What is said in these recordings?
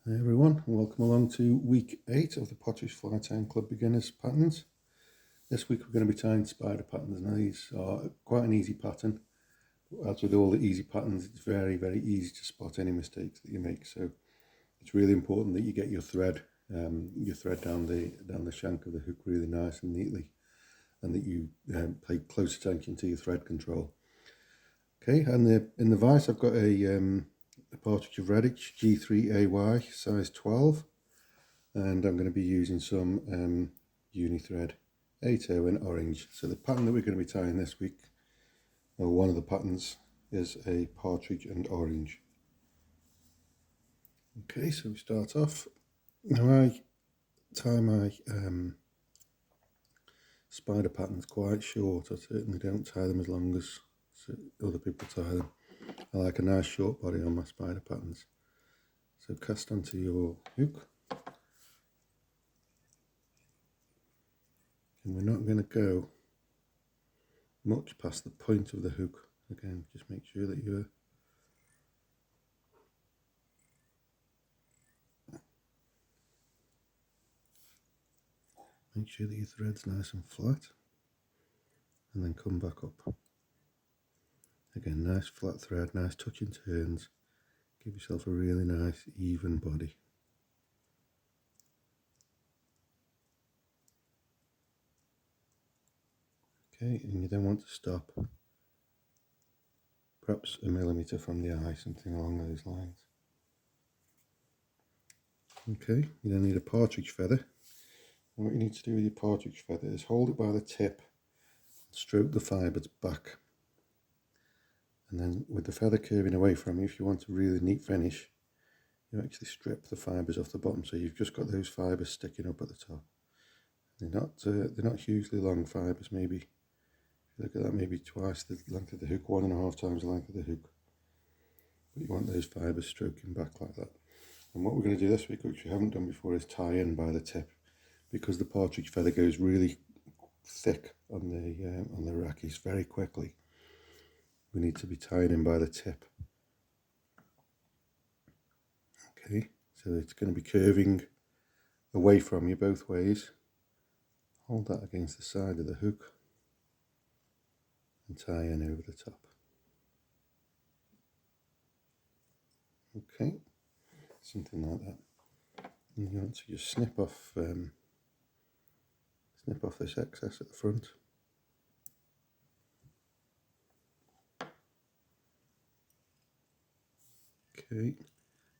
Hi everyone, and welcome along to week 8 of the Potteries Flytying Club Beginners patterns. This week we're going to be tying spider patterns. Now these are quite an easy pattern. As with all the easy patterns, it's very easy to spot any mistakes that you make. So it's really important that you get your thread down the shank of the hook really nice and neatly, and that you pay close attention to your thread control. Okay, and in the vise I've got a Partridge of Redditch G3AY size 12, and I'm going to be using some uni-thread 8O in orange. So the pattern that we're going to be tying this week, or one of the patterns, is a partridge and orange. Okay, so we start off. Now I tie my spider patterns quite short. I certainly don't tie them as long as other people tie them. I like a nice short body on my spider patterns. So cast onto your hook. And we're not going to go much past the point of the hook. Again, just make sure that your thread's nice and flat, and then come back up. Again, nice flat thread, nice touching turns. Give yourself a really nice even body. Okay, and you then want to stop perhaps a millimetre from the eye, something along those lines. Okay, you then need a partridge feather. And what you need to do with your partridge feather is hold it by the tip, stroke the fibres back, and then with the feather curving away from you, if you want a really neat finish, you actually strip the fibres off the bottom, so you've just got those fibres sticking up at the top. They're not hugely long fibres, maybe, if you look at that, maybe twice the length of the hook, 1.5 times the length of the hook. But you want those fibres stroking back like that. And what we're going to do this week, which we haven't done before, is tie in by the tip, because the partridge feather goes really thick on the rackies very quickly. We need to be tying in by the tip. Okay, so it's going to be curving away from you both ways. Hold that against the side of the hook and tie in over the top. Okay, something like that. And you want to just snip off this excess at the front. Okay,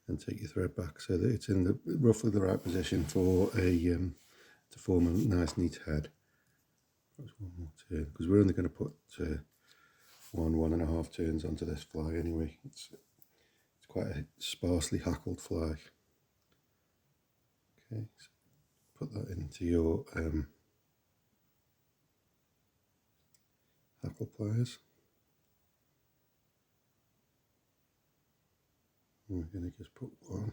and take your thread back so that it's in roughly the right position for to form a nice neat head. Perhaps one more turn, because we're only going to put 1.5 turns onto this fly anyway. It's quite a sparsely hackled fly. Okay, so put that into your hackle pliers. And we're going to just put one.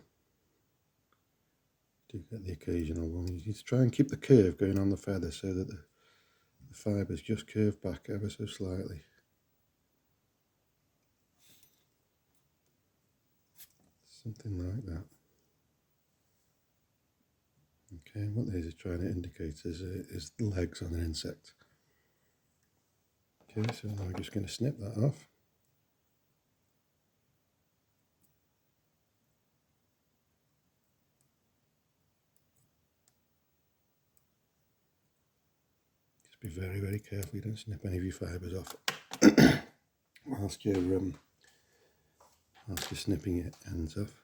Do get the occasional one. You need to try and keep the curve going on the feather so that the fibres just curve back ever so slightly. Something like that. Okay, what these are trying to indicate is the legs on an insect. Okay, so now we're just going to snip that off. Just be very careful you don't snip any of your fibres off whilst you're snipping your ends off.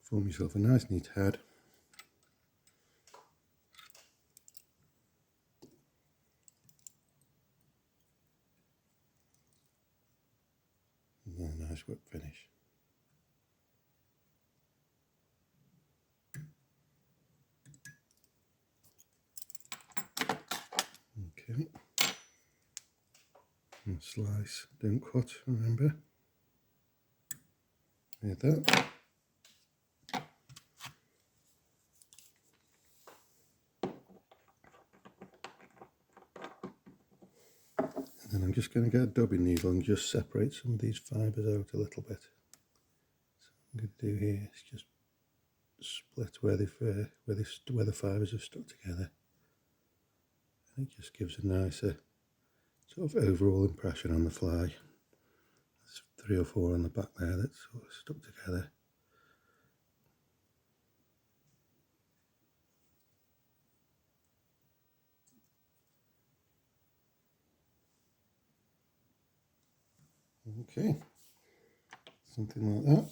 Form yourself a nice neat head. And then a nice whip finish. Okay. And slice, don't cut, remember. Like that. And I'm just going to get a dubbing needle and just separate some of these fibres out a little bit. So what I'm going to do here is just split where the fibres have stuck together. And it just gives a nicer sort of overall impression on the fly. There's 3 or 4 on the back there that's sort of stuck together. Okay, something like that.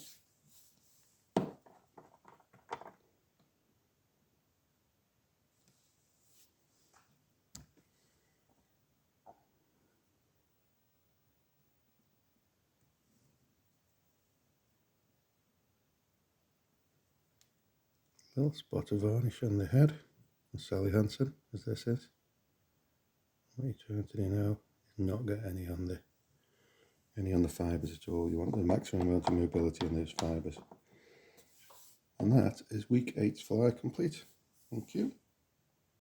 Little spot of varnish on the head, and Sally Hansen, as this is. What you're trying to do now is not get any on the fibres at all. You want the maximum amount of mobility on those fibres. And that is week 8's fly complete. Thank you.